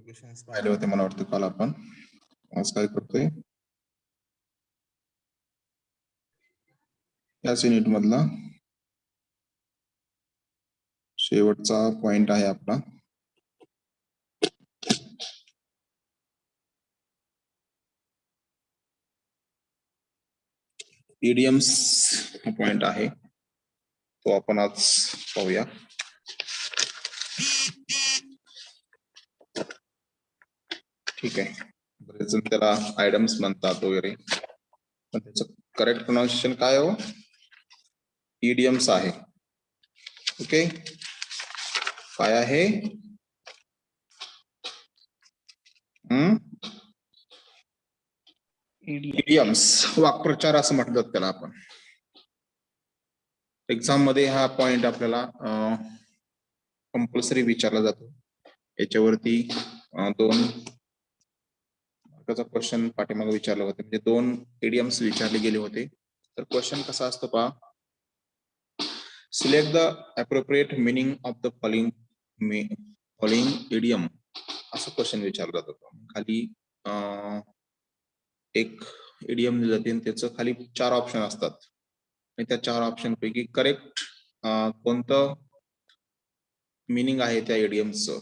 Questions पाहिले होते मला वाटतं काल आपण. आज काय करतोय याच युनिट मधला शेवटचा पॉइंट आहे आपला. इडियम्स हा पॉइंट आहे तो आपण आज पाहूया. ठीक आहे, बरेच जण त्याला आयडम्स म्हणतात वगैरे, पण त्याचं करेक्ट प्रोनाउन्सिएशन काय हो? इडियम्स आहे. ओके, काय आहे? इडियम्स, वाक्प्रचार असं म्हणतात त्याला आपण. एक्झाम मध्ये हा पॉइंट आपल्याला कंपल्सरी विचारला जातो. याच्यावरती 2 मार्काचा क्वेश्चन पाठीमागे विचारले होते, म्हणजे 2 इडियम्स विचारले गेले होते. तर क्वेश्चन कसा असतो पहा, select the appropriate meaning of the following idiom, असं क्वेश्चन विचारला जातो. खाली एक इडियम दिलं जाते आणि त्याचं खाली 4 ऑप्शन असतात आणि त्या 4 ऑप्शन पैकी करेक्ट कोणतं मीनिंग आहे त्या इडियमचं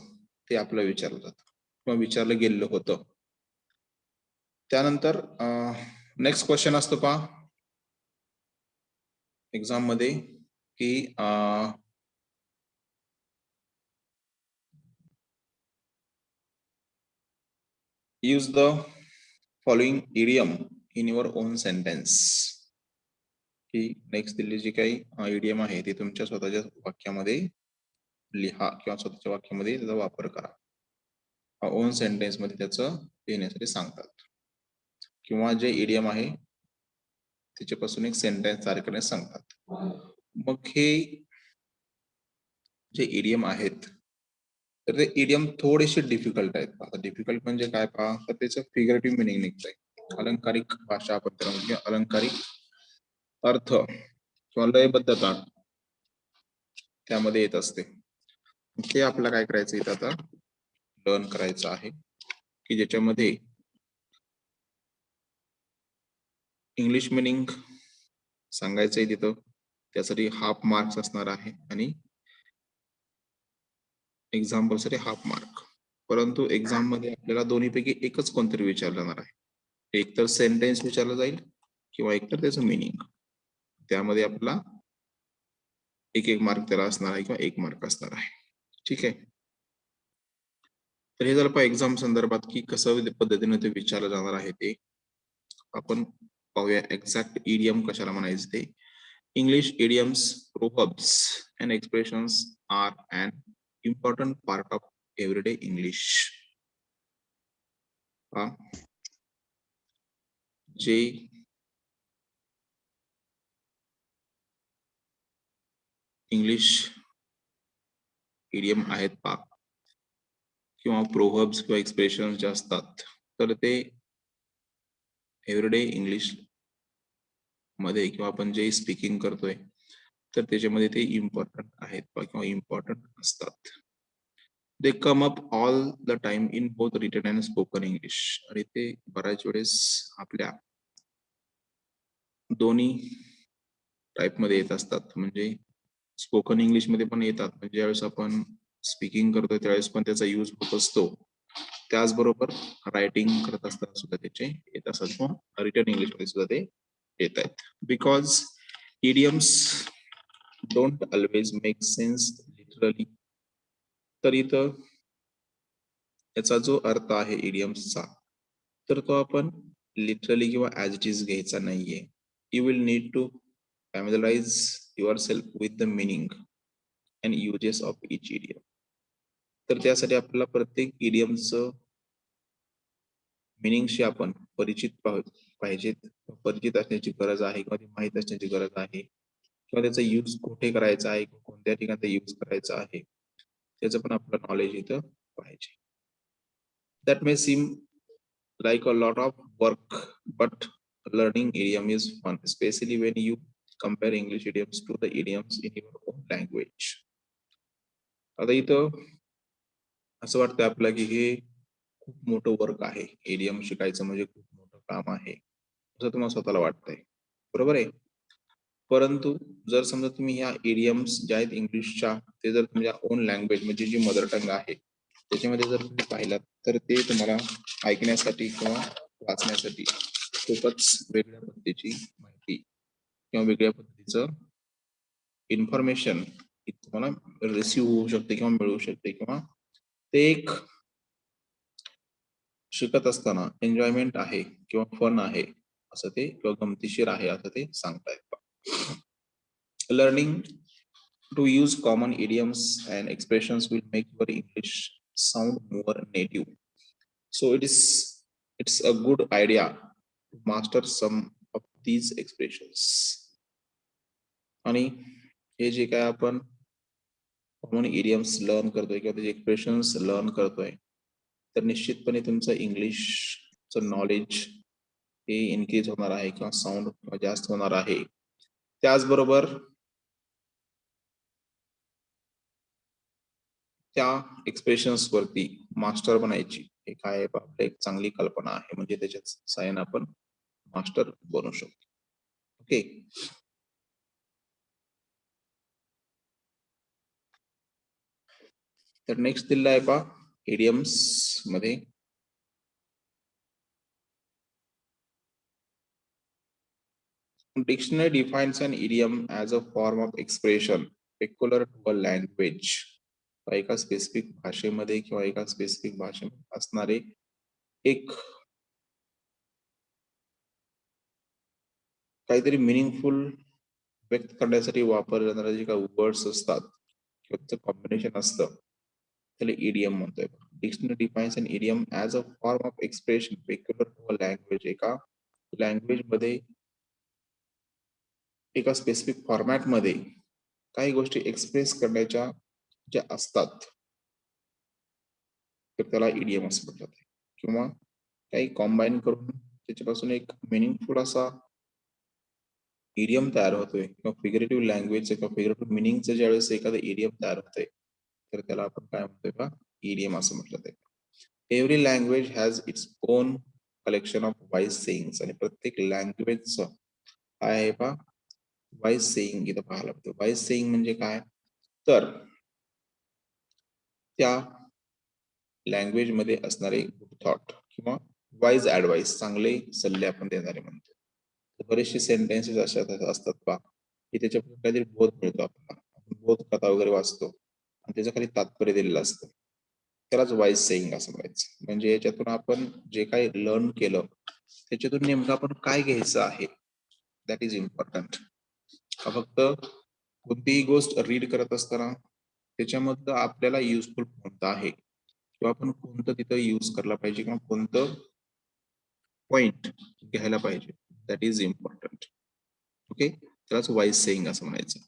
ते आपल्याला विचारलं जातं किंवा विचारलं गेलेलं होतं. त्यानंतर नेक्स्ट क्वेश्चन असतो पहा एक्झाम मध्ये की use the following idiom in your on sentence. की नेक्स्ट दिलेली जी काही इडियम आहे ती तुमच्या स्वतःच्या वाक्यामध्ये लिहा किंवा स्वतःच्या वाक्यामध्ये त्याचा वापर करा. ओन सेंटेन्स मध्ये त्याचं लिहिण्यासाठी सांगतात किंवा जे इडियम आहे त्याच्यापासून एक सेंटेन्स तयार करण्यास सांगतात. मग हे जे इडियम आहेत तर ते इडियम थोडेसे डिफिकल्ट आहेत. आता डिफिकल्ट म्हणजे काय पहा, तर त्याचं फिगरेटिव्ह मिनिंग निघतंय. अलंकारिक भाषा आपण त्याला म्हणजे अलंकारिक अर्थ किंवा लयबद्धता त्यामध्ये येत असते. ते आपल्याला काय करायचं इथं आता लर्न करायचं आहे की ज्याच्यामध्ये इंग्लिश मिनिंग सांगायचंय तिथं, त्यासाठी हाफ मार्क्स असणार आहे आणि एक्झाम्पल साठी हाफ मार्क. परंतु एक्झाम मध्ये आपल्याला दोन्हीपैकी एकच कोणतरी विचारलं जाणार आहे. एक तर सेंटेन्स विचारलं जाईल किंवा एक तर त्याचं मिनिंग. त्यामध्ये आपला एक मार्क त्याला असणार आहे किंवा 1 मार्क असणार आहे. ठीक आहे, तर हे झालं एक्झाम संदर्भात की कसं पद्धतीने ते विचारलं जाणार आहे ते आपण पाहूया. एक्झॅक्ट इडियम कशाला म्हणायचं ते. English idioms, proverbs and expressions are an important part of everyday English. जे इंग्लिश इडियम आहेत पहा किंवा प्रोव्हर्ब्स किंवा एक्सप्रेशन्स जे असतात तर ते एव्हरीडे इंग्लिश मध्ये किंवा आपण जे स्पीकिंग करतोय तर त्याच्यामध्ये ते इम्पॉर्टंट आहेत किंवा इम्पॉर्टंट असतात. They come up all the time in both written and spoken English. आणि ते बऱ्याच वेळेस आपल्या दोन्ही टाइप मध्ये येत असतात. म्हणजे स्पोकन इंग्लिश मध्ये पण येतात, म्हणजे ज्यावेळेस आपण स्पीकिंग करतो त्यावेळेस पण त्याचा यूज होत असतो. त्याचबरोबर रायटिंग करत असताना सुद्धा त्याचे येत असतात किंवा रिटन इंग्लिश मध्ये सुद्धा ते येत आहेत. Because idioms don't always make sense literally. तर इथं याचा जो अर्थ आहे इडियम्सचा तर तो आपण लिटरली किंवा ऍज इट इज घ्यायचा नाहीये. You will need to familiarize yourself with the meaning and uses of each idiom. तर त्यासाठी आपल्याला प्रत्येक इडियमचं मिनिंगशी आपण परिचित पाहिजेत, परिचित असण्याची गरज आहे किंवा ती माहीत असण्याची गरज आहे किंवा त्याचा यूज कुठे करायचा आहे, कोणत्या ठिकाणी यूज करायचा आहे त्याचं पण आपलं नॉलेज इथं पाहिजे. That may seem like a lot of work, but learning idiom is fun, especially when you compare English idioms to the idioms in your own language. आता इथं असं वाटतं आपल्याला की हे खूप मोठं वर्क आहे, इडियम शिकायचं म्हणजे खूप मोठं काम आहे असं तुम्हाला स्वतःला वाटतंय, बरोबर आहे. परंतु जर समजा तुम्ही ह्या इडियम्स ज्या आहेत इंग्लिशच्या, ते जर तुमच्या ओन लँग्वेज म्हणजे जी मदर टंग आहे त्याच्यामध्ये जर तुम्ही पाहिलात तर ते तुम्हाला ऐकण्यासाठी किंवा वाचण्यासाठी खूपच वेगळ्या पद्धतीची माहिती किंवा वेगळ्या पद्धतीचं इन्फॉर्मेशन तुम्हाला रिसीव्ह होऊ शकते किंवा मिळू शकते, किंवा ते एक शिकत असताना एन्जॉयमेंट आहे किंवा फन आहे असं ते, किंवा गमतीशीर आहे असं ते सांगतायत. Learning to use common idioms and expressions will make your English sound more native. So it's a good idea to master some of these expressions. आणि हे जे काय आपण कॉमन इडियम्स लर्न करतोय किंवा त्याचे एक्सप्रेशन्स लर्न करतोय तर निश्चितपणे तुमचं इंग्लिशचं नॉलेज हे इनक्रीज होणार आहे किंवा साऊंड जास्त होणार आहे. त्याचबरोबर त्या एक्सप्रेशन्स वरती मास्टर बनायची हे काय आपल्या एक चांगली कल्पना आहे, म्हणजे त्याच्यात साहाय्याने आपण मास्टर बनू शकतो. ओके, तर नेक्स्ट दिलेला आहे पहा इडियम्स मध्ये dictionary defines an idiom as a form of expression peculiar to a language. एका स्पेसिफिक भाषेमध्ये किंवा एका स्पेसिफिक भाषेमध्ये असणारे एक काहीतरी मिनिंगफुल व्यक्त करण्यासाठी वापरले जाणारे जे काही वर्ड्स असतात किंवा त्याचं कॉम्बिनेशन असतं त्याला इडियम म्हणतोय. Dictionary defines an idiom as a form of expression peculiar to a language. एका लँग्वेज मध्ये एका स्पेसिफिक फॉर्मॅट मध्ये काही गोष्टी एक्सप्रेस करण्याच्या ज्या असतात तर त्याला इडियम असं म्हणतात, किंवा काही कॉम्बाईन करून त्याच्यापासून एक मिनिंगफुल असा इडियम तयार होतोय किंवा फिगरेटिव्ह लँग्वेजचं किंवा फिगरेटिव्ह मिनिंगचं ज्यावेळेस एखादं इडियम तयार होतंय तर त्याला आपण काय म्हणतोय का इडियम असं म्हटलं जाते. Every language has its own collection of wise sayings. आणि प्रत्येक लँग्वेजचं काय आहे पहा वाईज सेईंग इथं पाहायला लागतं. वाईज सेईंग म्हणजे काय तर त्या लँग्वेज मध्ये असणारे गुड थॉट किंवा वाईज ऍडवाइस चांगले सल्ले आपण देणारे म्हणतो. बरेचसे सेंटेन्सेस अशा असतात पहा की त्याच्यापासून काहीतरी बोध मिळतो आपल्याला. बोध कथा वगैरे वाचतो आणि त्याच्या खाली तात्पर्य दिलेलं असतं, त्यालाच वाईज सेईंग असं म्हणायचं. म्हणजे याच्यातून आपण जे काही लर्न केलं त्याच्यातून नेमकं आपण काय घ्यायचं आहे दॅट इज इम्पॉर्टंट. फक्त कोणतीही गोष्ट रीड करत असताना त्याच्यामधलं आपल्याला युजफुल कोणतं आहे किंवा आपण कोणतं तिथं यूज करायला पाहिजे किंवा कोणतं पॉइंट घ्यायला पाहिजे दॅट इज इम्पॉर्टंट. ओके, त्यालाच वाईज सेईंग असं म्हणायचं.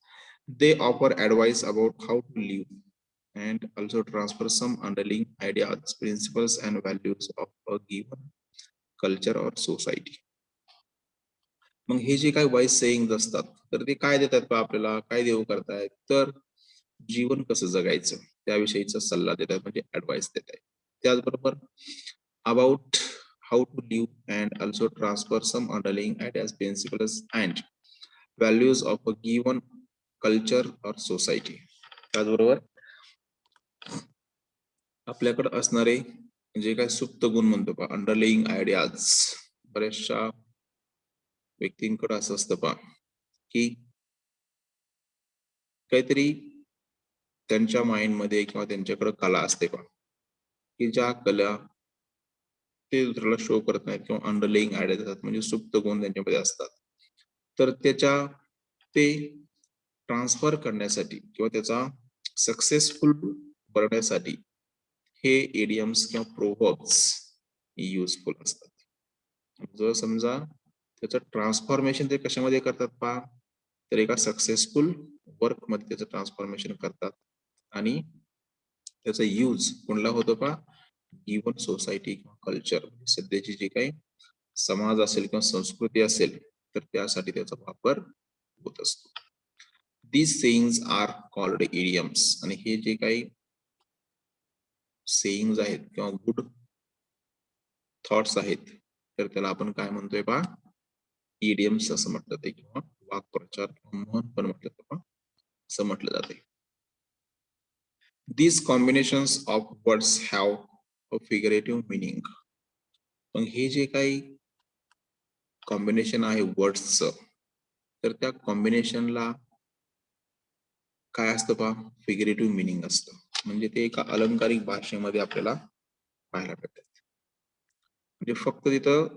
They offer advice about how to live and also transfer some underlying ideas principles and values of a given culture or society. मग हे जे काही वाईज सेईंग असतात तर ते काय देतात पहा आपल्याला, काय देऊ करतायत तर जीवन कसं जगायचं त्याविषयीचा सल्ला देतात म्हणजे ऍडवाइस देत आहेत. त्याचबरोबर about how to live and also transfer some underlying ideas principles and values of a given culture or society. त्याचबरोबर आपल्याकडे असणारे जे काही सुप्त गुण म्हणतो पहा अंडरलेईंग आयडियाज. बऱ्याचशा व्यक्तींकडे असं असतं पहा की काहीतरी त्यांच्या माइंड मध्ये किंवा त्यांच्याकडे कला असते पहा की ज्या कला ते दुसऱ्याला शो करत नाहीत किंवा अंडरलेईंग आयडियाज असतात म्हणजे सुप्त गुण त्यांच्यामध्ये असतात. तर त्याच्या ते ट्रान्सफर करण्यासाठी किंवा त्याचा सक्सेसफुल बनवण्यासाठी हे इडियम्स किंवा प्रोव्हर्ब्स युजफुल असतात. जर समजा त्याचं ट्रान्सफॉर्मेशन ते कशामध्ये करतात पहा तर एका सक्सेसफुल वर्क मध्ये त्याचं ट्रान्सफॉर्मेशन करतात आणि त्याचा यूज कोणला होतो पहा गिव्हन सोसायटी किंवा कल्चर सध्याची जी काही समाज असेल किंवा संस्कृती असेल तर त्यासाठी त्याचा वापर होत असतो. These sayings are called idioms. आणि हे जे काही सेईंग्स आहेत किंवा गुड थॉट्स आहेत तर त्याला आपण काय म्हणतोय पहा, इडियम्स असं म्हटलं जाते किंवा वाक्प्रचार किंवा म्हण पण म्हटलं जातं, असं म्हटलं जाते. These combinations of words have a figurative meaning. मग हे जे काही कॉम्बिनेशन आहे वर्ड्सचं, तर त्या कॉम्बिनेशनला काय असतं पहा, फिगरेटिव्ह मिनिंग असतं. म्हणजे ते एका अलंकारिक भाषेमध्ये आपल्याला पाहायला भेटतात. म्हणजे फक्त तिथं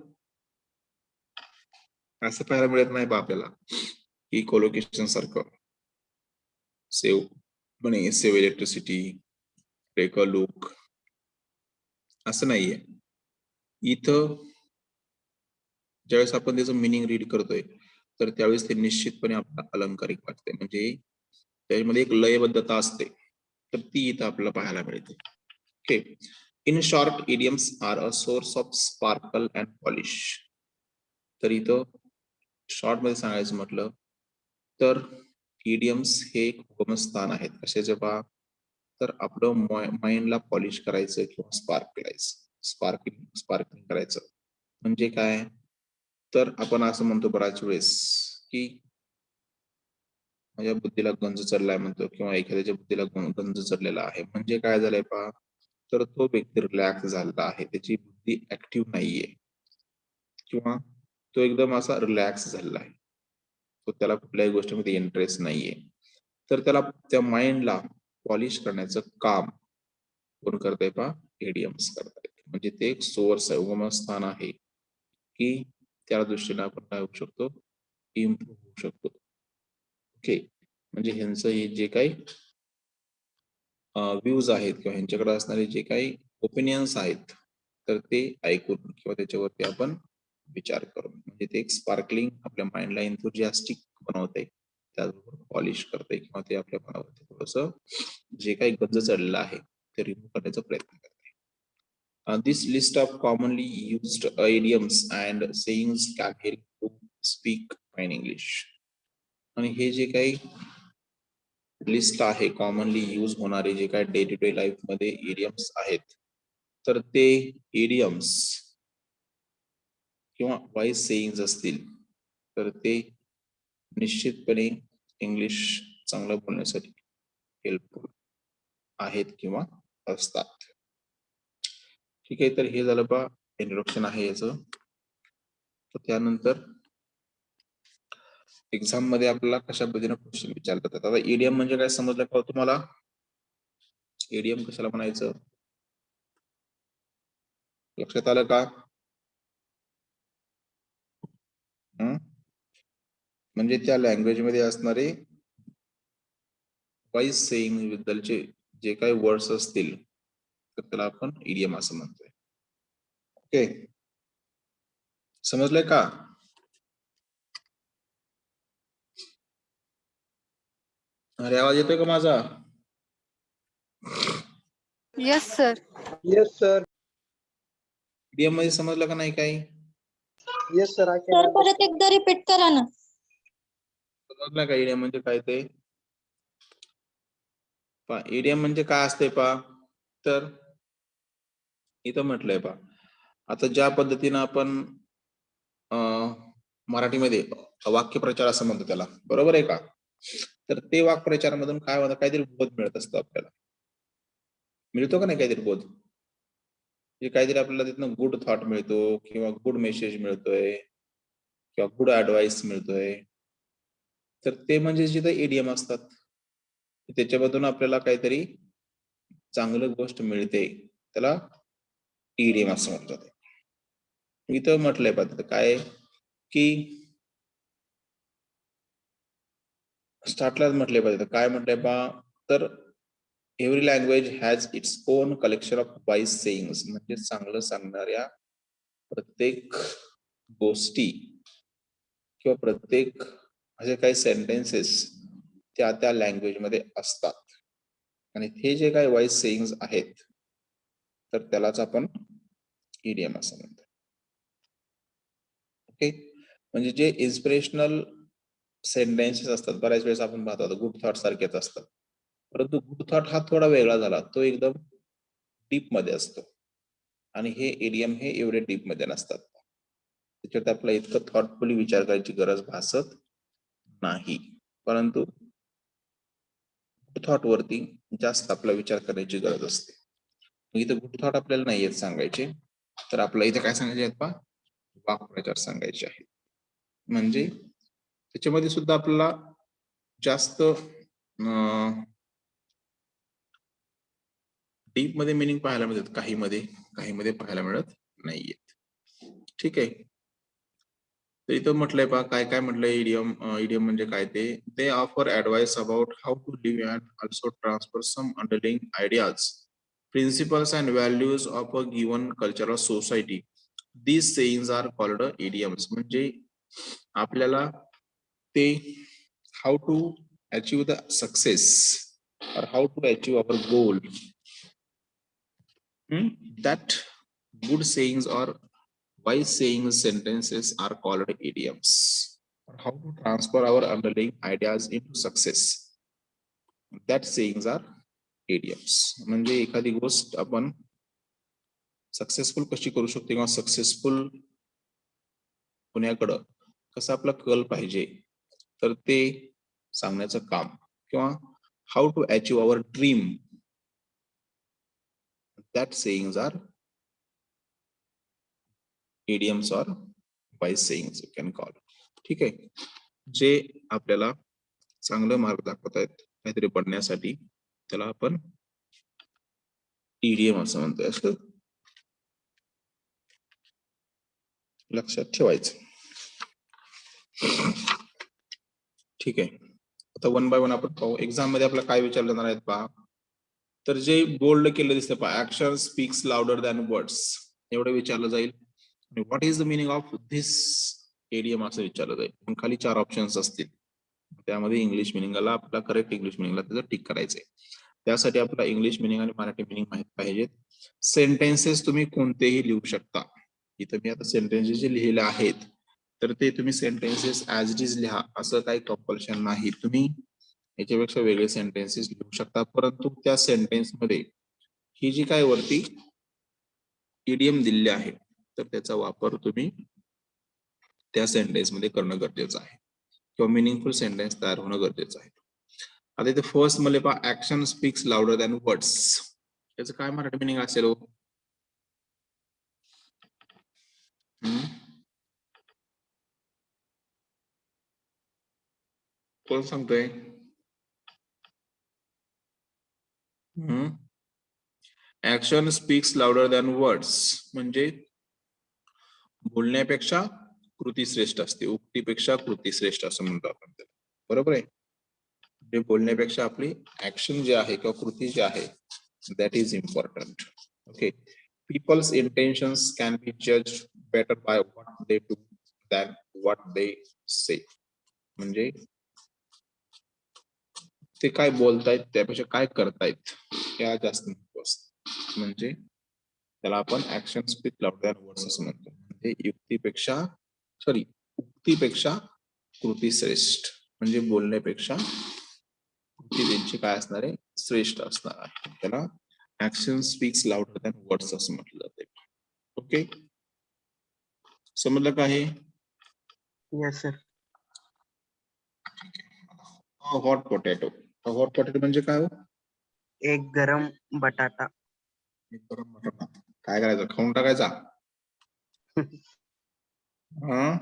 असं पाहायला मिळत नाही पहा आपल्याला की कोलोकेशन सारखं सेव्ह म्हणे, save electricity, take a look, असं नाहीये इथं. ज्यावेळेस आपण त्याचं मिनिंग रीड करतोय तर त्यावेळेस ते निश्चितपणे आपल्याला अलंकारिक वाटते. म्हणजे त्याच्यामध्ये एक लयबद्धता असते, तर ती इथं आपल्याला पाहायला मिळते. Okay. In short, idioms are a source of sparkle and polish. तर इथं शॉर्ट मध्ये सांगायचं म्हटलं तर इडियम्स हे एक उगमस्थान आहेत. कशाचे पहा, तर आपलं माइंडला पॉलिश करायचं किंवा स्पार्किंग करायचं. म्हणजे काय, तर आपण असं म्हणतो बऱ्याच वेळेस की माझ्या बुद्धीला गंज चढलाय म्हणतो, किंवा एखाद्याच्या बुद्धीला गंज चढलेला आहे. म्हणजे काय झालंय पहा, तर तो व्यक्ती रिलॅक्स झालेला आहे, त्याची बुद्धी ऍक्टिव्ह नाहीये किंवा तो एकदम असा रिलॅक्स झालेला आहे, तो त्याला कुठल्याही गोष्टीमध्ये इंटरेस्ट नाहीये. तर त्याला त्या माइंडला पॉलिश करण्याचं काम कोण करताय पहा, इडियम्स करतायत. म्हणजे ते एक सोर्स आहे, उगमस्थान आहे की त्या दृष्टीने आपण काय होऊ शकतो, इम्प्रूव्ह होऊ शकतो. ओके. म्हणजे ह्यांचं हे जे काही व्ह्यूज आहेत किंवा ह्यांच्याकडे असणारे जे काही ओपिनियन्स आहेत, तर ते ऐकून किंवा त्याच्यावरती आपण विचार करून, म्हणजे ते एक स्पार्कलिंग आपल्या माइंडला एन्थुजियास्टिक बनवते, त्याचबरोबर पॉलिश करते किंवा ते आपल्या मनावरती थोडंसं जे काही गंज चढलेलं आहे ते रिमूव्ह करण्याचा प्रयत्न करते. This list of commonly used idioms and sayings can help to speak fine English. आणि हे जे काही लिस्ट आहे कॉमनली यूज होणारे जे काही डे टू डे लाईफ मध्ये इडियम्स आहेत, तर ते इडियम्स किंवा वाईज सेइंग्स असतील तर ते निश्चितपणे इंग्लिश चांगलं बोलण्यासाठी हेल्पफुल आहेत किंवा असतात. ठीक आहे. तर हे झालं बा इंट्रोडक्शन आहे याचं. तर त्यानंतर एक्झाम मध्ये आपल्याला कशा पद्धतीने क्वेश्चन विचारले जातात. आता इडियम म्हणजे काय समजलं का तुम्हाला? इडियम कशाला म्हणायचं, लक्षात आलं का? म्हणजे त्या लँग्वेज मध्ये असणारे वाईज सेइंग बद्दलचे जे काही वर्ड्स असतील तर त्याला आपण इडियम असं म्हणतोय. ओके, समजलंय का? अरे आवाज येतोय का माझा? Yes sir. Yes sir. Idiom मध्ये समजलं का नाही काही? Yes sir. सर परत एकदा रिपीट करा ना. समजलं का इडियम म्हणजे काय ते? इडियम म्हणजे काय असते पा, तर इथं म्हटलंय पा, आता ज्या पद्धतीनं आपण मराठीमध्ये वाक्यप्रचार असं म्हणतो त्याला, बरोबर आहे का? तर ते वाक्प्रचारामधून काय होतं, काहीतरी बोध मिळत असतं आपल्याला. मिळतो का नाही काहीतरी बोध? काहीतरी आपल्याला तिथनं गुड थॉट मिळतो किंवा गुड मेसेज मिळतोय किंवा गुड ऍडवाइस मिळतोय, तर ते म्हणजे जिथे इडियम असतात त्याच्यामधून आपल्याला काहीतरी चांगलं गोष्ट मिळते, त्याला इडियम असं म्हणतात. इथं म्हटलंय पाहिजे काय की स्टार्टलाच म्हटले पाहिजे, काय म्हटलंय बा, तर every language has its own collection of wise sayings. म्हणजे चांगलं सांगणाऱ्या प्रत्येक गोष्टी किंवा प्रत्येक असे काही सेंटेन्सेस त्या त्या लँग्वेज मध्ये असतात, आणि हे जे काही वाईज सेइंग्स आहेत तर त्यालाच आपण इडियम असं म्हणतो. ओके, म्हणजे जे इन्स्पिरेशनल सेंटेन्सेस असतात बऱ्याच वेळेस आपण पाहतो गुड थॉट सारखेच असतात, परंतु गुड थॉट हा थोडा वेगळा झाला, तो एकदम डीप मध्ये असतो. आणि हे इडियम हे एवढे डीप मध्ये नसतात. त्याच्यात आपला इतकं थॉटफुली विचार करायची गरज भासत नाही, परंतु गुड थॉट वरती जास्त आपला विचार करायची गरज असते. इथं गुड थॉट आपल्याला नाही येत सांगायचे, तर आपल्याला इथे काय सांगायचे आहेत पा, वाक्प्रचार सांगायचे आहेत. म्हणजे त्याच्यामध्ये सुद्धा आपल्याला जास्त डीप मध्ये मिनिंग पाहायला मिळतात, काही मध्ये पाहायला मिळत नाहीयेत. ठीक आहे. तर इथं म्हटलंय पहा, काय काय म्हटलंय, इडियम म्हणजे काय ते offer advice about how to live and also transfer some underlying ideas, principles and values of a given cultural society. These sayings are called idioms. म्हणजे आपल्याला ते how to achieve the success or how to achieve our goal, that good sayings or wise sayings sentences are called idioms. Or how to transfer our underlying ideas into success, that sayings are idioms. म्हणजे एखादी गोष्ट आपण successful कशी करू शकतो किंवा successful होण्याकडं कसा आपला कल पाहिजे, तर ते सांगण्याचं काम, किंवा how to achieve our dream, that sayings are idioms or wise sayings you can call. ठीक आहे. जे आपल्याला चांगलं मार्ग दाखवत आहेत काहीतरी पडण्यासाठी, त्याला आपण इडियम असं म्हणतोय. असं लक्षात ठेवायचं. ठीक आहे. आता वन बाय वन आपण पाहू. एक्झाम मध्ये आपल्याला काय विचारलं जाणार आहेत पहा. तर जे बोल्ड केलं दिसतं पहा, action speaks louder than words, एवढं विचारलं जाईल. What is the meaning of this idiom असं विचारलं जाईल. पण खाली 4 ऑप्शन्स असतील, त्यामध्ये इंग्लिश मिनिंगला आपला करेक्ट इंग्लिश मिनिंगला त्याचं टिक करायचंय. त्यासाठी आपला इंग्लिश मिनिंग आणि मराठी मिनिंग माहित पाहिजेत. सेंटेन्सेस तुम्ही कोणतेही लिहू शकता. इथं मी आता सेंटेन्सेस जे लिहिले आहेत, तर ते तुम्ही सेंटेन्सेस ऍज इट इज लिहा, असं काही कंपल्शन नाही. तुम्ही याच्यापेक्षा वेगळे सेंटेन्सेस लिहू शकता, परंतु त्या सेंटेन्स मध्ये ही जी काय वरती इडियम दिलेली आहे, तर त्याचा वापर तुम्ही त्या सेंटेन्स मध्ये करणं गरजेचं आहे, किंवा मिनिंगफुल सेंटेन्स तयार होणं गरजेचं आहे. आता इथे फर्स्ट मध्ये पहा, action speaks louder than words, त्याचं काय मराठी मिनिंग असेल हो? कोण सांगतोय? Action speaks louder than words म्हणजे बोलण्यापेक्षा कृती श्रेष्ठ असते, उक्तीपेक्षा कृती श्रेष्ठ असं म्हणतो आपण त्याला. बरोबर आहे. जे बोलण्यापेक्षा आपली ऍक्शन जे आहे किंवा कृती जी आहे, that is important. Okay. People's intentions can be judged better by what they do than what they say. म्हणजे ते काय बोलतायत त्यापेक्षा काय करतायत या जास्त महत्व असतं. म्हणजे त्याला आपण action speak louder than words असं म्हणतो. म्हणजे उक्तीपेक्षा कृती श्रेष्ठ, म्हणजे बोलण्यापेक्षा कृती त्यांची काय असणार आहे, श्रेष्ठ असणार आहे. त्याला action speaks louder than words असं म्हटलं जाते. ओके, समजलं का हे? Yes sir. Hot potato. Hot potato म्हणजे काय हो? एक गरम बटाटा. एक गरम बटाटा. काय करायचं, खाऊन टाकायचा? हा,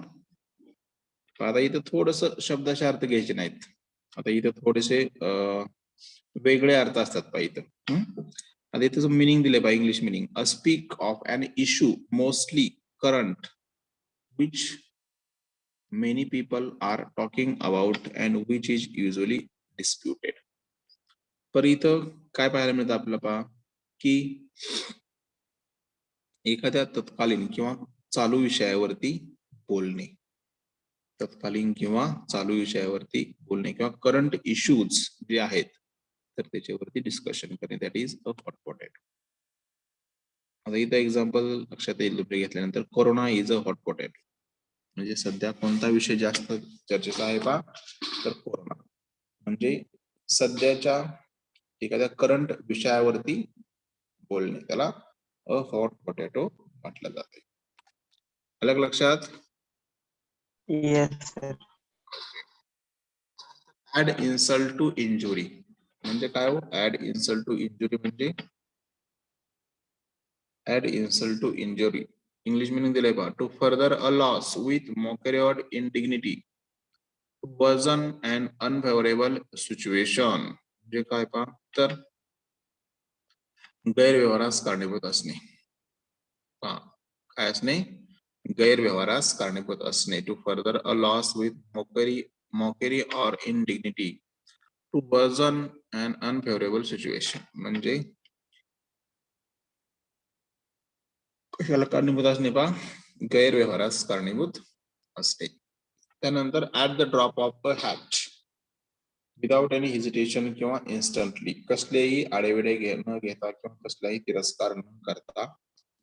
आता इथं थोडस शब्दाचे अर्थ घ्यायचे नाहीत. आता इथं थोडेसे वेगळे अर्थ असतात पहा इथं. आता इथं मिनिंग दिले पहा, English meaning. A speak of an issue mostly current which many people are talking about and which is usually disputed. पर इथं काय पाहायला मिळतं आपल्याला पहा, की एखाद्या तत्कालीन किंवा चालू विषयावरती बोलणे, तत्कालीन किंवा चालू विषयावरती बोलणे, किंवा करंट इश्यूज जे आहेत तर त्याच्यावरती डिस्कशन करणे, that is a hot potato. आता इथं एक्झाम्पल लक्षात येईल घेतल्यानंतर, corona is a hot potato. म्हणजे सध्या कोणता विषय जास्त चर्चेचा आहे पहा, तर कोरोना. म्हणजे सध्याच्या एखाद्या करंट विषयावरती बोलणे, त्याला अ हॉट पोटॅटो म्हटलं जाते. अलग लक्षात. Yes, sir. Add insult to injury म्हणजे काय हो? ऍड इन्सल्ट टू इंजुरी म्हणजे add insult to injury English meaning दिलंय पहा. To further a loss with mockery or indignity, worsen and unfavourable situation म्हणजे काय पहा, तर गैरव्यवहारास कारणीभूत असणे. पहा काय असणे? गैरव्यवहारास कारणीभूत असणे. To further a loss with mockery or indignity, to worsen and unfavourable situation म्हणजे कशाला कारणीभूत असणे पहा? गैरव्यवहारास कारणीभूत असते. त्यानंतर at the drop of a hat, without any hesitation किंवा इन्स्टंटली, कसलेही आडेवेडे न घेता किंवा कसलाही तिरस्कार न करता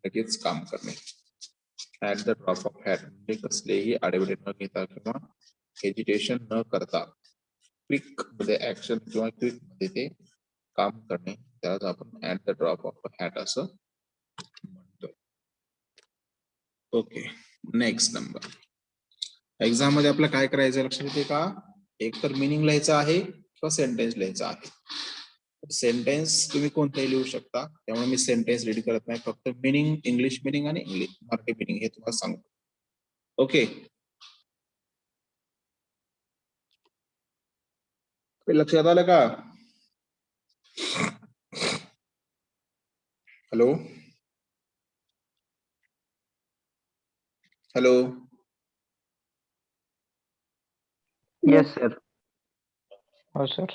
लगेच काम करणे. At the drop of hat म्हणजे कसलेही आडेवेडे न घेता किंवा हेजिटेशन न करता क्विक मध्ये ऍक्शन किंवा क्विक मध्ये ते काम करणे, त्यालाच आपण at the drop of a hat असं म्हणतो. Okay, next number. एक्झाम मध्ये आपल्याला काय करायचं लक्षात येते का? एक तर मिनिंग लिहायचं आहे किंवा सेंटेन्स लिहायचा आहे. सेंटेन्स तुम्ही कोणतेही लिहू शकता, त्यामुळे मी सेंटेन्स रीड करत नाही, फक्त मिनिंग, इंग्लिश मिनिंग आणि मराठी मिनिंग हे तुम्हाला सांगतो. ओके, लक्षात आलं का? Hello hello. Yes, sir. हो sir.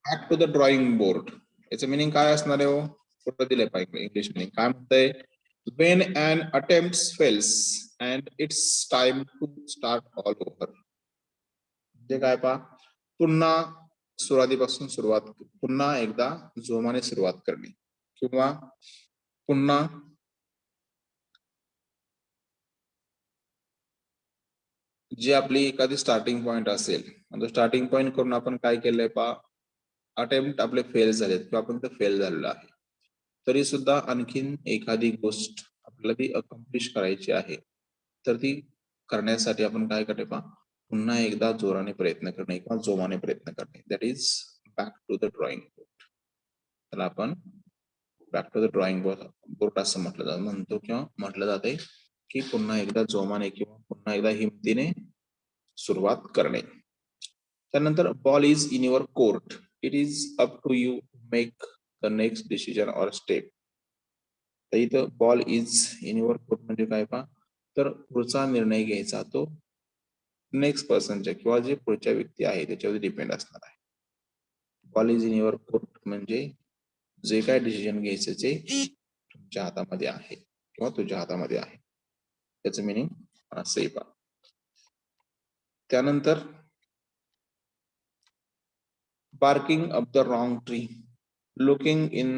Back to the drawing board याचं मिनिंग काय असणार आहे हो? कुठं दिलंय पाहिजे इंग्लिश मिनिंग काय म्हणतंय? When an attempt fails and it's time to start all over. म्हणजे काय पहा? पुन्हा सुरुवातीपासून पुन्हा एकदा जोमाने सुरुवात करणे किंवा पुन्हा जी आपली एखादी स्टार्टिंग पॉइंट असेल, स्टार्टिंग पॉइंट करून आपण काय केलंय पहा? अटेम्प्ट आपले फेल झालेत किंवा आपण ते फेल झालेलं आहे, तरी सुद्धा आणखीन एखादी गोष्ट आपल्याला ती अकम्प्लिश करायची आहे, तर ती करण्यासाठी आपण काय करते पहा? पुन्हा एकदा जोराने प्रयत्न करणे किंवा जोमाने प्रयत्न करणे. That is back to the drawing board. त्याला आपण back to the drawing board असं म्हणतो किंवा म्हटलं जाते की पुन्हा एकदा जोमाने किंवा पुन्हा एकदा हिमतीने सुरुवात करणे. त्यानंतर ball is in your court, it is up to you make the next decision or step. तर इथं ball is in your court म्हणजे काय पहा? तर पुढचा निर्णय घ्यायचा तो नेक्स्ट पर्सनच्या किंवा जे पुढच्या व्यक्ती आहे त्याच्यावर डिपेंड असणार आहे. Ball is in your court म्हणजे जे काय डिसिजन घ्यायचं ते तुमच्या हातामध्ये आहे किंवा तुझ्या हातामध्ये आहे, त्याचं मिनिंग असंही पहा. त्यानंतर barking up the wrong tree, looking in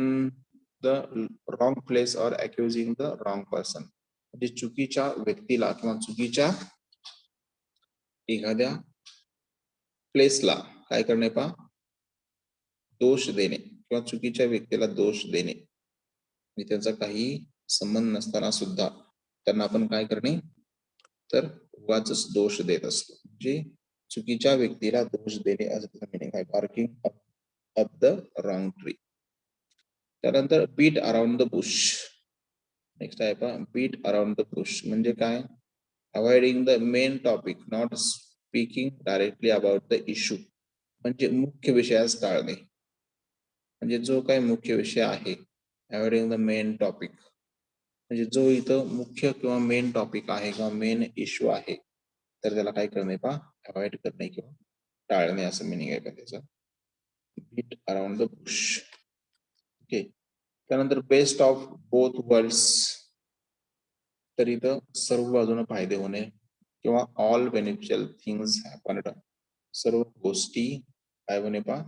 the wrong place or accusing the wrong person. म्हणजे चुकीच्या व्यक्तीला किंवा चुकीच्या एखाद्या प्लेसला काय करणे पहा? दोष देणे किंवा चुकीच्या व्यक्तीला दोष देणे आणि त्यांचा काही संबंध नसताना सुद्धा त्यांना आपण काय करणे? तर उगाचच दोष देत असतो, म्हणजे चुकीच्या व्यक्तीला दोष देणे असं त्याचं मिनिंग आहे. Barking up the wrong tree. त्यानंतर beat around the bush. Next आहे पहा, बीट अराउंड द बुश म्हणजे काय? Avoiding the main topic, not speaking directly about the issue. म्हणजे मुख्य विषयास टाळणे, म्हणजे जो काही मुख्य विषय आहे, अवॉइडिंग द मेन टॉपिक म्हणजे जो इथं मुख्य किंवा मेन टॉपिक आहे किंवा मेन इश्यू आहे, तर त्याला काय करणे पहा? अवॉइड करणे किंवा टाळणे असं मिनिंग आहे का त्याचं. Beat around the bush. Okay. त्यानंतर बेस्ट ऑफ बोथ वर्ल्ड्स, तर इथं सर्व बाजूने फायदे होणे किंवा ऑल बेनिफिशियल थिंग्स हॅपन्ड, सर्व गोष्टी काय होणे पहा?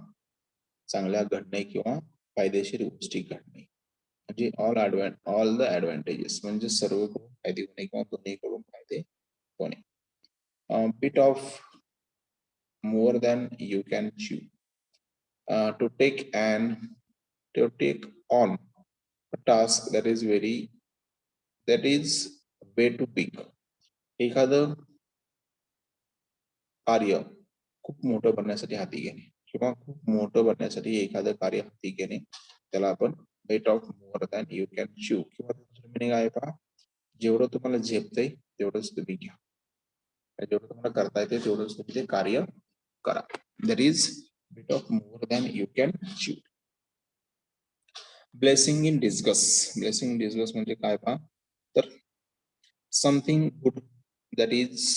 चांगल्या घडणे किंवा फायदेशीर गोष्टी घडणे, म्हणजे ऑल द ऍडव्हान्टेजेस म्हणजे सर्व फायदे होणे किंवा दोन्हीकडून फायदे होणे. Bite off more than you can chew, to take on task that is way too big. एखादं कार्य खूप मोठं बनण्यासाठी हाती घेणे किंवा खूप मोठं बनण्यासाठी एखादं कार्य हाती घेणे, त्याला आपण bite off more than you can chew, किंवा मिनिंग आहे पहा, जेवढं तुम्हाला झेपतंय तेवढंच तुम्ही घ्या, जेवढं तुम्हाला करता येते तेवढंच तुम्ही ते कार्य करा. That is bite off more than you can chew. Blessing in disguise. Blessing in disguise म्हणजे काय पहा, तर something good that is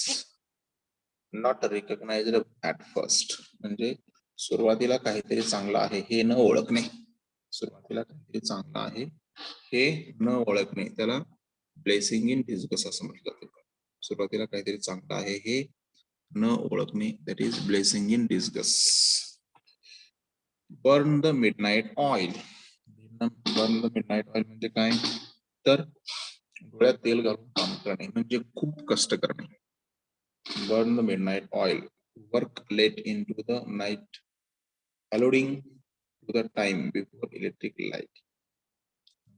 not recognised at first. म्हणजे सुरुवातीला काहीतरी चांगलं आहे हे न ओळखणे, सुरुवातीला काहीतरी चांगलं आहे हे न ओळखणे, त्याला ब्लेसिंग इन डिस्गस असं म्हटलं जातं. सुरुवातीला काहीतरी चांगलं आहे हे न ओळखणे, that is blessing in disguise. Burn the midnight oil. Burn the midnight oil म्हणजे काय, तर डोळ्यात तेल घालून काम करणे, म्हणजे खूप कष्ट करणे. Burn the midnight oil, work late into the night, alluding to the time before electric light.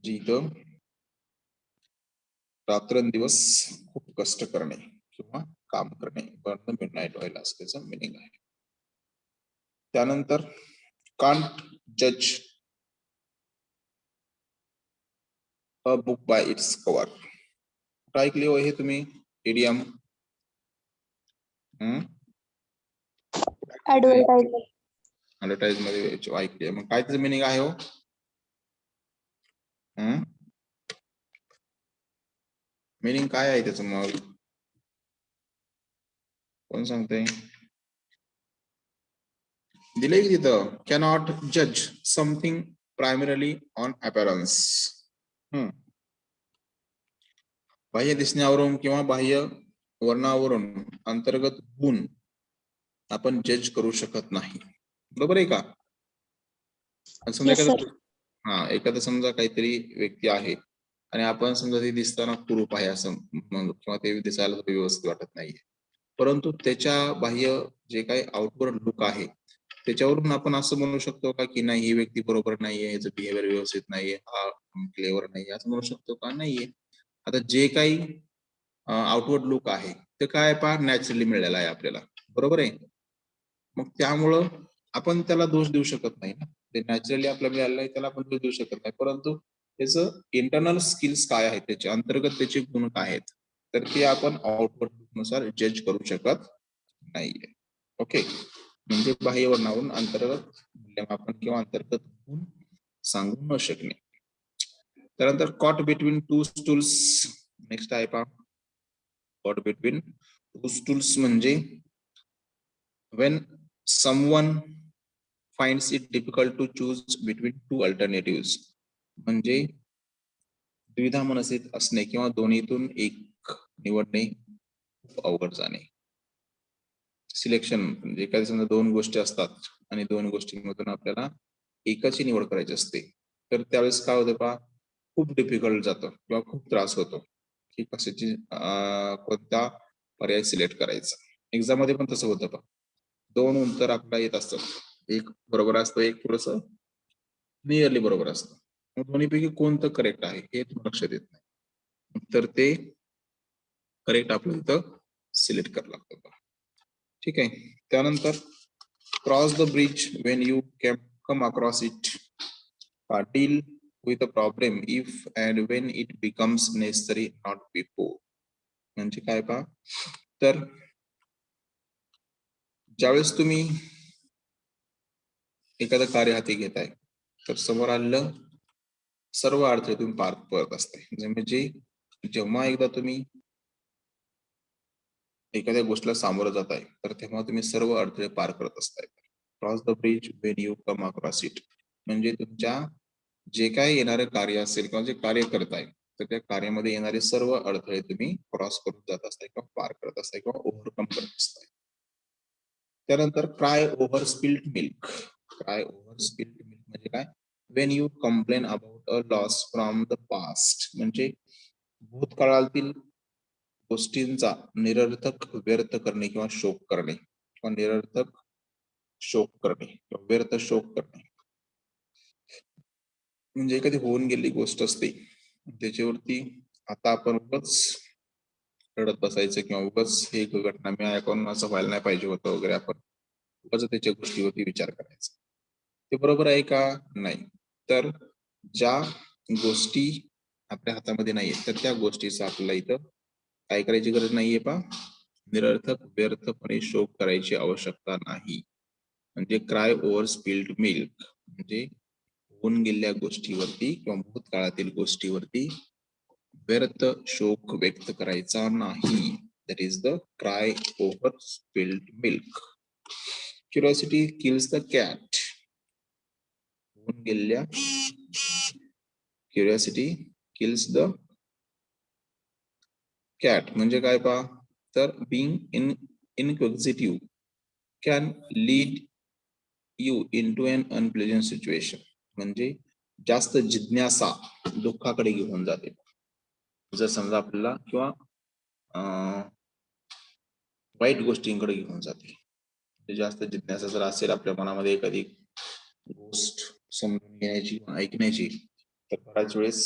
जिथं रात्रंदिवस खूप कष्ट करणे किंवा काम करणे, बर्न द मिडनाईट ऑइल असं त्याचं मिनिंग आहे. त्यानंतर कांट जज a book by it's cover. ऐकले हो हे तुम्ही इडियम? ऍडव्हर्टाइज मध्ये ऐकले, मग काय त्याचं मिनिंग आहे हो? मिनिंग काय आहे त्याचं मग, कोण सांगते? दिले की तिथं, कॅनॉट जज समथिंग प्रायमरली ऑन अपॅरन्स. बाह्य दिसण्यावरून किंवा बाह्य वर्णावरून अंतर्गत गुण आपण जज करू शकत नाही, बरोबर आहे का? समजा Yes, sir. एखादा समजा काहीतरी व्यक्ती आहे आणि आपण समजा ते दिसताना कुरूप आहे असं म्हणू, किंवा ते दिसायला व्यवस्थित वाटत नाहीये, परंतु त्याच्या बाह्य जे काही आउटवर्ड लुक आहे त्याच्यावरून आपण असं म्हणू शकतो का की नाही ही व्यक्ती बरोबर नाहीये, याचं बिहेवियर व्यवस्थित नाहीये, हा क्लेवर नाहीये, असं म्हणू शकतो का? नाहीये. आता जे काही आउटवर्ड लुक आहे ते काय पहा नॅचरली मिळालेलं आहे आपल्याला, बरोबर आहे. मग त्यामुळं आपण त्याला दोष देऊ शकत नाही ना, ते नॅचरली आपल्याला मिळालेलं आहे त्याला आपण दोष देऊ शकत नाही, परंतु त्याचं इंटरनल स्किल्स काय आहेत, त्याचे अंतर्गत त्याचे गुण काय आहेत, तर ते आपण आउटवर्ड नुसार जज करू शकत नाहीये. ओके, म्हणजे बाह्य वर्णावरून अंतर्गत मूल्यमापन किंवा अंतर्गत गुण सांगू न शकणे. त्यानंतर caught between two stools. Next आहे पहा, कॉट बिटवीन टू स्टूल्स म्हणजे when someone finds it difficult to choose between two alternatives. म्हणजे द्विधा मनस्थित असणे किंवा दोन्हीतून एक निवडणे खूप अवघड जाणे. सिलेक्शन म्हणजे एखाद्या समजा दोन गोष्टी असतात आणि दोन गोष्टींमधून आपल्याला एकाची निवड करायची असते, तर त्यावेळेस काय होतं पहा, खूप डिफिकल्ट जातं किंवा खूप त्रास होतो की कशाची कोणता पर्याय सिलेक्ट करायचा. एक्झाम मध्ये पण तसं होतं पहा, दोन उत्तर आपल्याला येत असतात, एक बरोबर असतं एक थोडस नियरली बरोबर असतं, मग दोन्हीपैकी कोणतं करेक्ट आहे हे तुम्हाला लक्षात येत नाही, तर ते करेक्ट आपल्याला इथं सिलेक्ट करावं लागतं. ठीक आहे. त्यानंतर cross the bridge Wien you come across it, deal with a problem if and Wien it becomes necessary not before. म्हणजे काय पहा, तर ज्यावेळेस तुम्ही एखादं कार्य हाती घेताय तर समोर आलेलं सर्व अडथळे तुम्ही पार करत असताय. म्हणजे जेव्हा एकदा तुम्ही एखाद्या गोष्टीला सामोरं जाताय तर तेव्हा तुम्ही सर्व अडथळे पार करत असताय. Cross the bridge Wien you come across it म्हणजे तुमच्या जे काय येणारं कार्य असेल किंवा जे कार्य करताय तर त्या कार्यामध्ये येणारे सर्व अडथळे तुम्ही क्रॉस करून जात असताय किंवा पार करत असताय किंवा ओव्हरकम करत असताय. त्यानंतर cry over spilled milk. Cry over spilled milk म्हणजे काय, Wien you complain about a loss from the past म्हणजे भूतकाळातील गोष्टींचा निरर्थक व्यर्थ करणे किंवा शोक करणे किंवा निरर्थक शोक करणे किंवा व्यर्थ शोक करणे. म्हणजे एखादी होऊन गेली गोष्ट असते त्याच्यावरती आता आपण उगाच रडत बसायचं किंवा उगाच हे घटना मी ऐकून असं व्हायला नाही पाहिजे होतं वगैरे आपण उगाच त्याच्या गोष्टीवरती विचार करायचा. ते बरोबर आहे का? नाही. तर ज्या गोष्टी आपल्या हातामध्ये नाहीये तर त्या गोष्टीचं आपल्याला इथं काय करायची गरज नाहीये पा, निरर्थक व्यर्थपणे शोक करायची आवश्यकता नाही. म्हणजे क्राय ओव्हर स्पिल्ड मिल्क म्हणजे होऊन गेलेल्या गोष्टीवरती किंवा भूतकाळातील गोष्टीवरती व्यर्थ शोक व्यक्त करायचा नाही. That is the cry over spilled milk. Curiosity kills the cat. होऊन गेलेल्या क्युरिओसिटी किल्स द कॅट म्हणजे काय पा, तर being inquisitive can lead you into an unpleasant situation. म्हणजे जास्त जिज्ञासा दुःखाकडे घेऊन जाते. जर समजा आपल्याला किंवा वाईट गोष्टींकडे घेऊन जाते. जास्त जिज्ञासा जर असेल आपल्या मनामध्ये एखादी गोष्ट समजून घेण्याची ऐकण्याची तर बऱ्याच वेळेस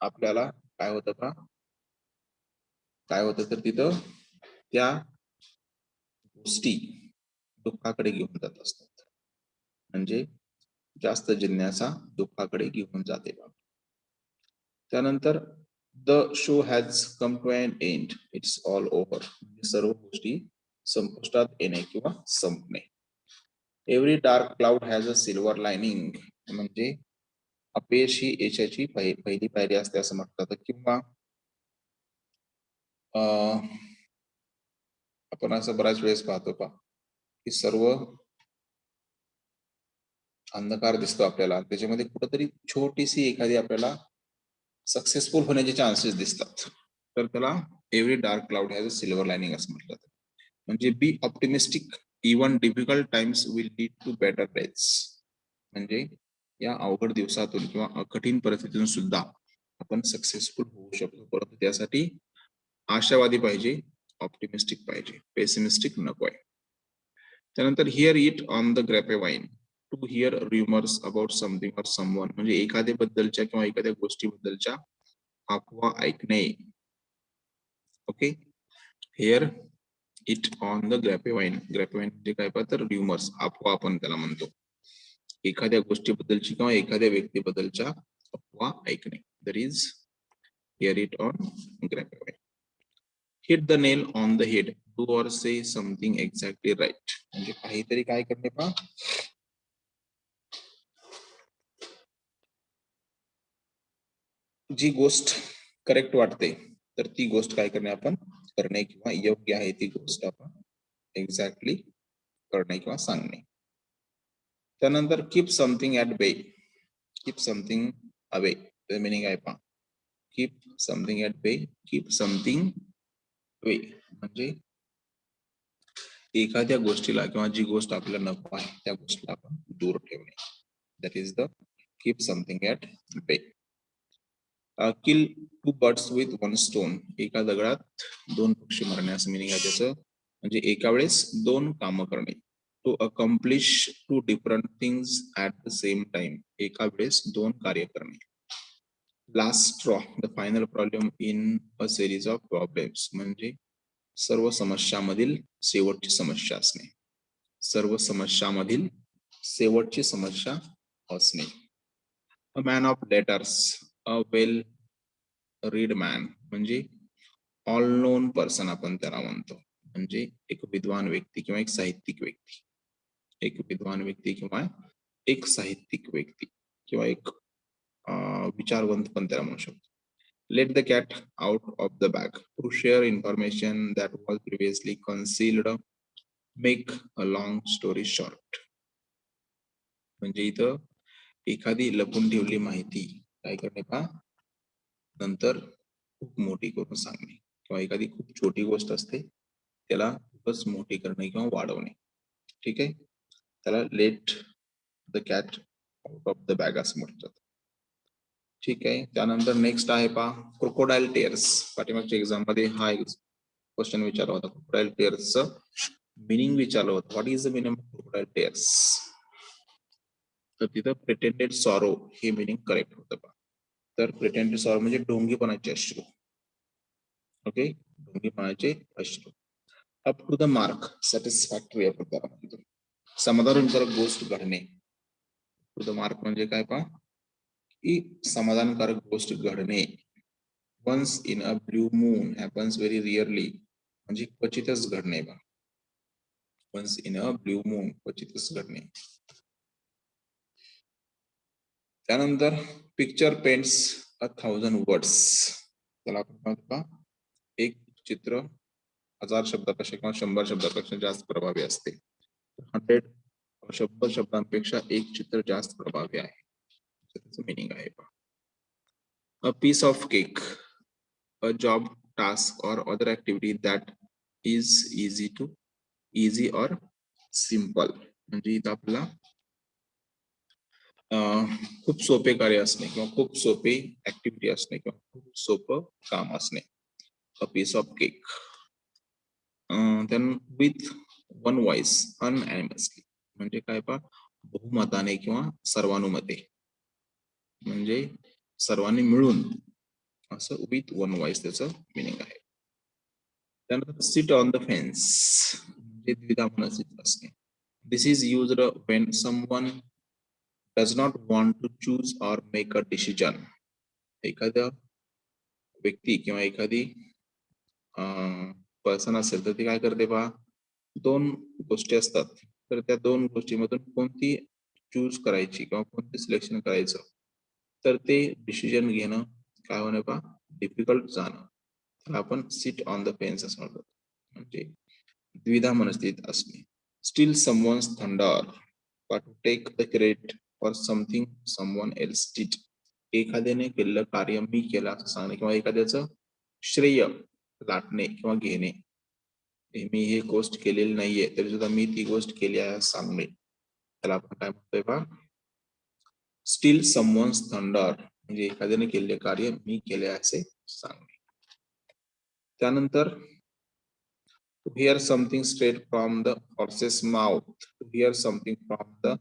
आपल्याला काय होतं का, काय होतं तर तिथं त्या गोष्टी दुःखाकडे घेऊन जात असतात. म्हणजे जास्त जिज्ञासा दुःखाकडे घेऊन जाते. त्यानंतर the show has come to an end, it's all over. सर्व गोष्टी संपुष्टात येणे किंवा संपणे. Every dark cloud has a silver lining म्हणजे अपयश ही यशाची पहिली पायरी असते असं म्हटलं जातं. किंवा आपण असं बऱ्याच वेळेस पाहतो पा की सर्व अंधकार दिसतो आपल्याला, त्याच्यामध्ये कुठेतरी छोटीशी एखादी आपल्याला सक्सेसफुल होण्याचे चान्सेस दिसतात. तर त्याला every dark cloud has a silver lining असं म्हटलं जातं. म्हणजे be optimistic even difficult times will lead to better days. म्हणजे या अवघड दिवसातून किंवा कठीण परिस्थितीतून सुद्धा आपण सक्सेसफुल होऊ शकतो. परंतु त्यासाठी आशावादी पाहिजे, ऑप्टिमिस्टिक पाहिजे, पेसिमिस्टिक नको आहे. त्यानंतर hear it on the grapevine, to hear rumors about something or someone म्हणजे एखाद्या बद्दलच्या किंवा एखाद्या गोष्टीबद्दलच्या अफवा ऐकणे. Okay, hear it on the grapevine. Grapevine म्हणजे काय पा, तर rumors, अफवा आपण त्याला म्हणतो. एखाद्या गोष्टीबद्दलची किंवा एखाद्या व्यक्तीबद्दलच्या अफवा ऐकणे. That is hear it on grapevine. Hit the nail on the head, do or say something exactly right म्हणजे काहीतरी काय करणे पा, जी गोष्ट करेक्ट वाटते तर ती गोष्ट काय करणे आपण करणे किंवा योग्य आहे ती गोष्ट आपण एक्झॅक्टली करणे किंवा सांगणे. त्यानंतर कीप समथिंग ऍट बे. कीप समथिंग अवे मिनिंग आहे पा, कीप समथिंग ऍट बे, कीप समथिंग वे म्हणजे एखाद्या गोष्टीला किंवा जी गोष्ट आपल्याला नको आहे त्या गोष्टीला आपण दूर ठेवणे. That is the keep something at bay. Kill two birds with one stone, एका दगडात दोन पक्षी मारणे असं मिनिंग आहे त्याचं. म्हणजे एका वेळेस दोन कामं करणे. To accomplish two different things at the same time, एका वेळेस दोन कार्य करणे. Last straw, the final problem in a series of problems म्हणजे सर्व समस्यामधील शेवटची समस्या असणे. सर्व समस्यामधील शेवटची समस्या असणे. A man of letters, a well read man म्हणजे ऑल नोन पर्सन आपण त्याला म्हणतो. म्हणजे एक विद्वान व्यक्ती किंवा एक साहित्यिक व्यक्ती. एक विद्वान व्यक्ती किंवा एक साहित्यिक व्यक्ती किंवा एक विचारवंत पण त्याला म्हणू शकतो. Let the cat out of the bag, to share information that was previously concealed, make a long story short. म्हणजे इथं एखादी लपून ठेवली माहिती काय करणे पा, नंतर खूप मोठी करून सांगणे. किंवा एखादी खूप छोटी गोष्ट असते त्याला खूपच मोठी करणे किंवा वाढवणे. ठीक आहे, त्याला late the cat out of the bag असं म्हटलं. ठीक आहे, त्यानंतर नेक्स्ट आहे पा क्रोकोडाईल टेअर्स. पाठीमागच्या एक्झाम मध्ये हा क्वेश्चन विचारला होता. क्रोकोडाईल टेअर्सचं मिनिंग विचारलं होतं. What is the meaning of crocodile tears. तर तिथं प्रिटेंडेड सॉरो हे मिनिंग करेक्ट होतं पहा. तर प्रिटेंडेड सॉरो म्हणजे ढोंगीपणाचे अश्रू. ओके, ढोंगीपणाचे अश्रू. Up to the mark, satisfactory आपण त्याला म्हणतो. समाधानकारक गोष्ट घडणे. टू द मार्क म्हणजे काय पहा, की समाधानकारक गोष्ट घडणे. Once in a blue moon happens very rarely म्हणजे क्वचितच घडणे पहा. Once in a blue moon क्वचितच घडणे. त्यानंतर पिक्चर पेंट्स 1000 वर्ड्स. त्याला आपण म्हणतो पहा, एक चित्र 1000 शब्दापेक्षा किंवा 100 शब्दापेक्षा जास्त प्रभावी असते. 100 शब्दांपेक्षा एक चित्र जास्त प्रभावी आहे. त्याचं मीनिंग आहे पहा. A piece of cake, a job, task or other activity that is easy or simple म्हणजे इथं आपल्याला खूप सोपे कार्य असणे किंवा खूप सोपे ऍक्टिव्हिटी असणे किंवा खूप सोपं काम असणे. A piece of cake. Then with one voice unanimously म्हणजे काय पहा, बहुमताने किंवा सर्वानुमते म्हणजे सर्वांनी मिळून असं विथ वन व्हॉइस त्याचं मिनिंग आहे. त्यानंतर सिट ऑन द फेन्स म्हणजे द्विधा मनस्थित असणे. This is used when someone does not want to choose or make a decision. एखादा व्यक्ती किंवा एखादी पर्सन असेल तर ती काय करते पहा, दोन गोष्टी असतात तर त्या दोन गोष्टीमधून कोणती चूज करायची किंवा कोणती सिलेक्शन करायचं तर ते डिसिजन घेणं काय होणं पहा, डिफिकल्ट जाणं. त्याला आपण सिट ऑन द फेन्स असं म्हणतो म्हणजे द्विधा मनस्थित असणे. Steal someone's thunder but take the credit for something someone else did. एखाद्याने केलेलं कार्य मी केलं असं सांगणे किंवा एखाद्याचं श्रेय लाटणे किंवा घेणे. मी ही गोष्ट केलेली नाहीये तरी सुद्धा मी ती गोष्ट केली आहे असं सांगणे. त्याला आपण काय म्हणतोय पहा, स्टील समवन्स थंडर म्हणजे एखाद्याने केलेले कार्य मी केले असे सांगणे. त्यानंतर to hear something straight from the horse's mouth, to hear something from the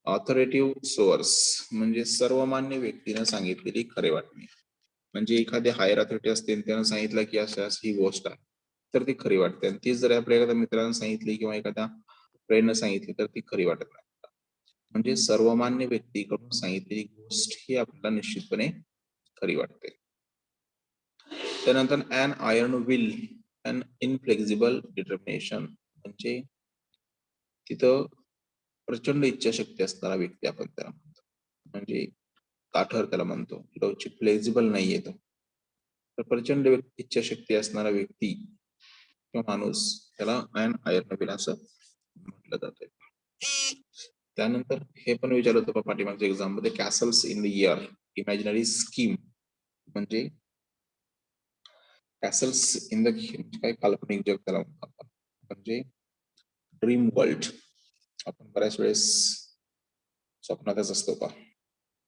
authoritative source म्हणजे सर्वमान्य व्यक्तीने सांगितलेली खरे वाटणे. म्हणजे एखादी हायर अथॉरिटी असते त्यानं सांगितलं की असं ही गोष्ट आहे तर ती खरी वाटते. आणि तीच जर आपल्या एखाद्या मित्रानं सांगितली किंवा एखाद्या फ्रेंडनं सांगितली तर ती खरी वाटत नाही. म्हणजे सर्वमान्य व्यक्तीकडून सांगितलेली गोष्ट ही आपल्याला निश्चितपणे खरी वाटते. त्यानंतर an iron will and inflexible determination म्हणजे तिथं प्रचंड इच्छाशक्ती असणारा व्यक्ती आपण त्याला म्हणतो. म्हणजे काठर त्याला म्हणतो, लवचिक फ्लेक्झिबल नाहीये तो. तर प्रचंड इच्छाशक्ती असणारा व्यक्ती किंवा माणूस त्याला an iron will असं म्हटलं जातं. त्यानंतर हे पण विचारलं होतं पाठीमागच्या एक्झाम मध्ये, castles in the year, imaginary scheme म्हणजे कॅसल्स इन द काय काल्पनिक जग त्याला म्हणतो आपण. म्हणजे ड्रीम वर्ल्ड आपण बऱ्याच वेळेस स्वप्नातच असतो का,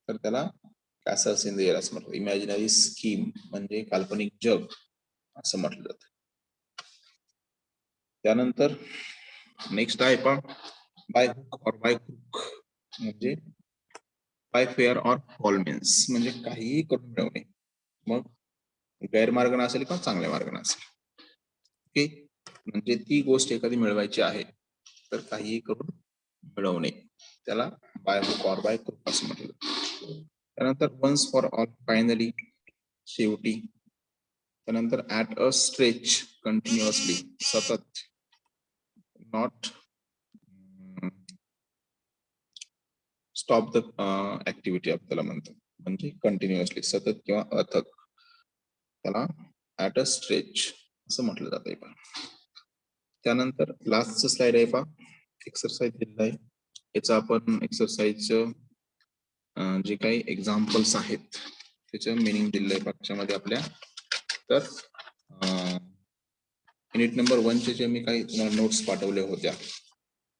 तर त्याला कॅसल्स इन द इयर असं म्हणतो. इमॅजिनरी स्कीम म्हणजे काल्पनिक जग असं म्हटलं जातं. त्यानंतर नेक्स्ट आहे पा बाय हुक और बाय क्रूक म्हणजे बाय फेअर और फॉल मीन्स म्हणजे काहीही करून मिळवणे, मग गैरमार्गाने असेल किंवा चांगल्या मार्गाने असेल. ओके, म्हणजे ती गोष्ट एखादी मिळवायची आहे तर काहीही करून मिळवणे त्याला बाय हुक और बाय क्रूक असं म्हटलं. त्यानंतर वन्स फॉर ऑल फायनली शेवटी. त्यानंतर ऍट अ स्ट्रेच कंटिन्युअसली सतत. नॉट स्टॉप द ऍक्टिव्हिटी आपल्याला म्हणतो म्हणजे कंटिन्युअसली सतत किंवा अथक त्याला ऍट अ स्ट्रेच असं म्हटलं जातंय पहा. त्यानंतर लास्टचं स्लाइड आहे पहा, एक्सरसाइज दिलेला आहे. याचं आपण एक्सरसाइज जे काही एक्झाम्पल्स आहेत त्याचं मिनिंग दिलेलं आहे पक्षामध्ये आपल्या. तर युनिट नंबर 1 चे जे मी काही तुम्हाला नोट्स पाठवल्या होत्या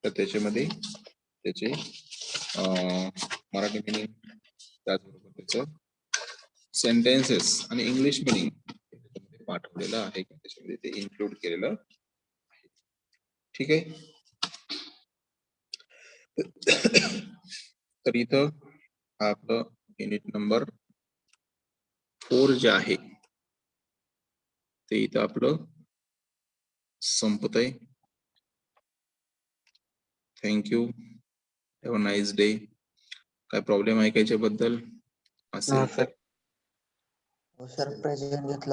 तर त्याच्यामध्ये त्याचे मराठी मिनिंग त्याचबरोबर त्याचं सेंटेन्सेस आणि इंग्लिश मिनिंग त्याच्यामध्ये पाठवलेलं आहे, त्याच्यामध्ये ते इन्क्लूड केलेलं आहे. ठीक आहे. तर इथं आपलं युनिट नंबर 4 जे आहे ते इथं आपलं संपतंय. Thank you. Have a nice day. काय प्रॉब्लेम आहे का याच्याबद्दल? असेल तर सर प्रेझिडेंट घेतला.